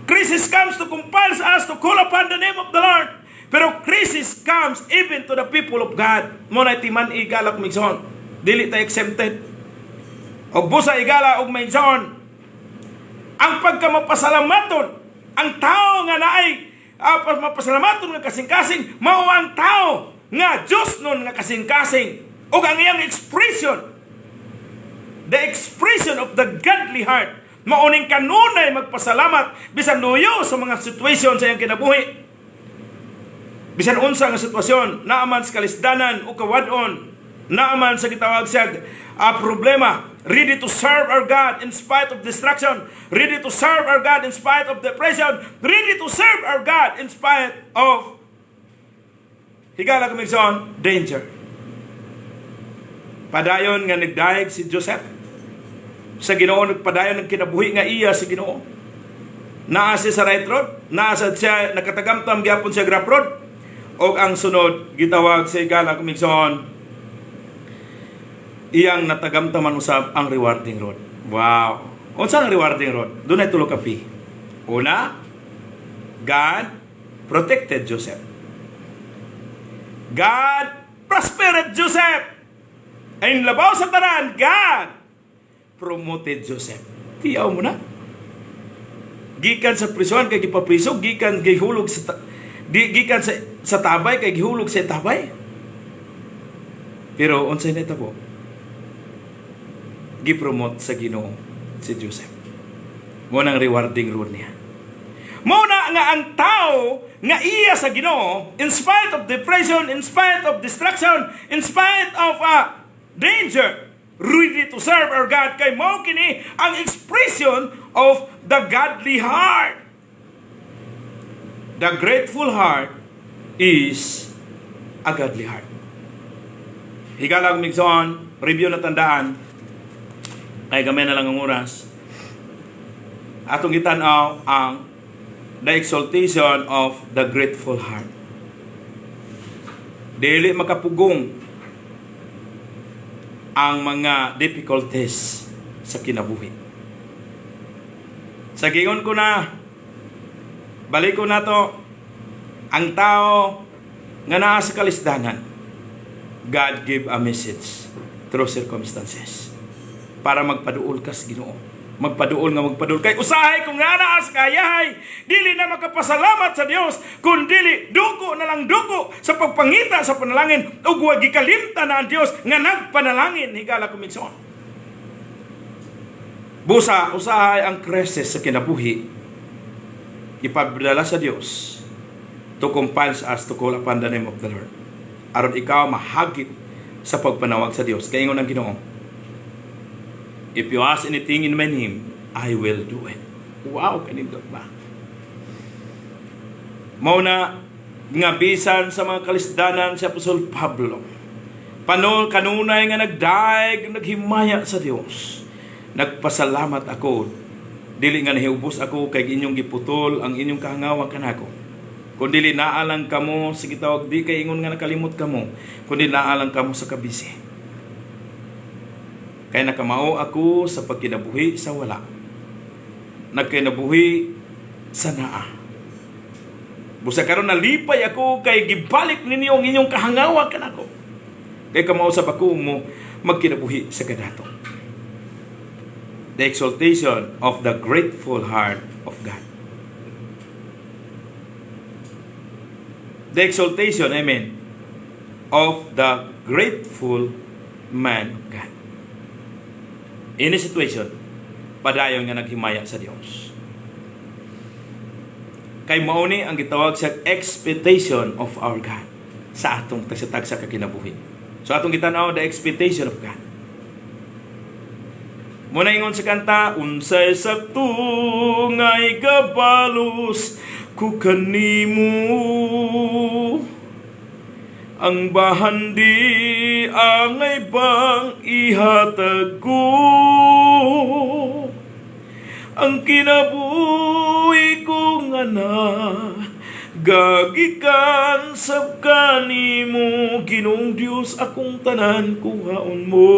Crisis comes to compel us to call upon the name of the Lord. Pero crisis comes even to the people of God. Muna timan igala kumigson, dili ta exempted. O busa igala og maigson, ang pagkamapasalamaton, ang tao nga naay mapasalamaton nga kasing-kasing, mao ang tao nga Diyos nun nga kasing-kasing. O ang iyang expression, the expression of the godly heart, mauning kanunay magpasalamat bisan luyo sa mga situation sa iyang kinabuhi. Bisan unsa nga sitwasyon, naaman sa kalisdanan o kawadon, naaman sa gitawag siya problema, ready to serve our God in spite of distraction, ready to serve our God in spite of depression, ready to serve our God in spite of higala kumigson, danger. Padayon nga nagdaig si Joseph sa Ginoo, nagpadayon ng kinabuhi nga iya sa Ginoo. Naa siya sa right road, naa siya nakatagamtam gyapon sa rough road. O ang sunod gitawag sa higala kumigson, iyang natagamtaman usab ang rewarding road. Wow. Unsa ang rewarding road? Dunay tulo ka P. Una, God protected Joseph. God prospered Joseph. Ay labaw sa tanan, God promoted Joseph. Tiyaw mo na. Gikan sa prison kay gipapriso, gikan gihulog gikan sa tabay kay gihulog sa tabay. Pero unsay nitabo? Gipromote sa Ginoo si Joseph. Mo nang rewarding road niya. Mo na nga ang tao nga iya sa Ginoo, in spite of depression, in spite of distraction, in spite of danger, ready to serve our God, kay mao kini ang expression of the godly heart. The grateful heart is a godly heart. Higalang migson, review na tandaan, ay gamay na lang ang oras. Atong gitanaw ang the exaltation of the grateful heart. Dili makapugong ang mga difficulties sa kinabuhi. Sa gingon ko na, balik ko na to, ang tao nga naa sa kalisdanan, God give a message through circumstances para magpaduol ka sa Ginoo. Magpaduol. Kay usahay kung nga naa sa kayahay, dili na makapasalamat sa Dios, kung dili duko na lang duko sa pagpangita sa panalangin, ug wa gikalimta na ang Dios nga nagpanalangin. Higala kumigson. Busa usahay ang crisis sa kinabuhi, ipadala sa Dios to compile us to call upon the name of the Lord. Aron ikaw mahagit sa pagpanawag sa Dios. Kay ingon ang Ginoo, if you ask anything in my name, I will do it. Wow, kanindot ba? Mao na nga bisan sa mga kalisdanan si Apostol Pablo, kanunay nga nagdaig, naghimaya sa Dios. Nagpasalamat ako, dili nga nahiubos ako kay inyong giputol ang inyong kahangawa kanako. Kundi naalang kamo, sige tawag di kay ingon nga nakalimot kamo, kundi naalang kamo sa kabisi. Kaya nakamao ako sa pagkinabuhi sa wala. Nagkinabuhi sa naa. Busa karon nalipay ako kay gibalik ninyo ang inyong kahangawa kanako. Kay kamausap ako mo magkinabuhi sa kadato. The exaltation of the grateful heart of God. The exaltation, amen, of the grateful man of God. In a situation, padayon nga naghimaya sa Dios. Kay mauni ang gitawag sa expectation of our God sa atong tagsa-tagsa ka kinabuhi. So atong gitanaw the expectation of God. Muna ingon sa kanta, unsay sakto nga'y kabalos ku kanimo, ang bahandi angay bang ihatag ko, ang kinabuhi ko nga na gagikan sab kanimo, Ginoong Dios akong tanan kuhaon mo.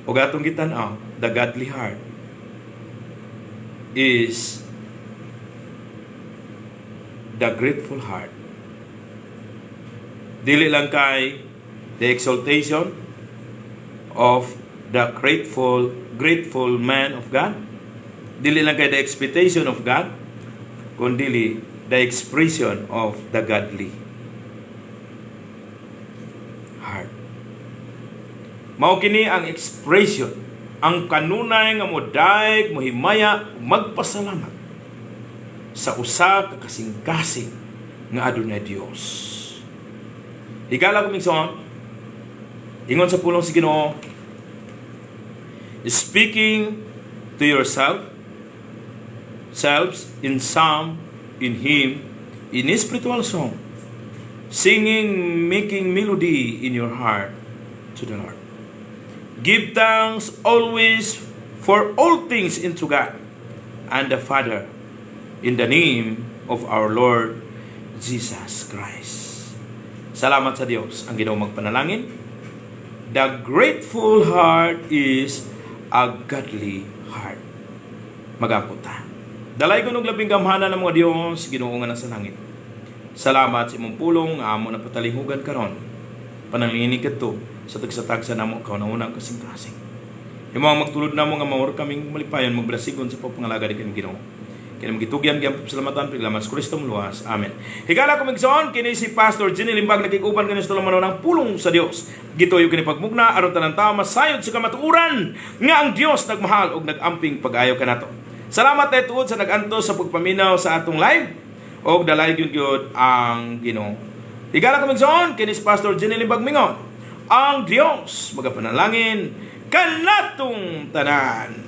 O gatong gitanaw, the godly heart is the grateful heart. Dili lang kay the exaltation of the grateful man of God. Dili lang kay the expectation of God, kundi the expression of the godly heart. Mao kini ang expression, ang kanunay nga modaig, mohimaya, magpasalamat sa usa ka kasing-kasing nga adunay Dios. Higala ko migsoon, ingon sa pulong si Ginoo, speaking to yourselves in psalm, in hymn, in a spiritual song, singing, making melody in your heart to the Lord. Give thanks always for all things unto God and the Father, in the name of our Lord Jesus Christ. Salamat sa Diyos. Ang Ginoo magpanalangin. The grateful heart is a godly heart. Magangkot ta. Dalay ko ng labing gamhanan ng mga Diyos, Ginoo nga nasa langit. Salamat sa imong pulong, amo na patalingugan karon. Pananglinig kadto sa tagsa-tagsa namo kauna-una kasing-kasing. Imo ang magtulod namo nga mawar kaming malipayon magbelasigon sa pagpangalaga ni kanang Ginoo. Kini magitugyan gyud pasalamatan piglaman sa Kristo luwas. Amen. Higala ko migsoon kini si Pastor Jenny Limbag nakikuban kani sa tulumanon ng pulong sa Dios. Gituyo kini pagmugna aron tanan tawo masayod sa kamatuoran nga ang Dios nagmahal ug nagamping pag-ayo kanato. Salamat ay tuod sa nagantos sa pagpaminaw sa atong live ug dalay gyud ang Ginoo. Higala ko migsoon kini si Pastor Jenny Limbag mingon. Ang Dios magapanalangin kanatong tanan.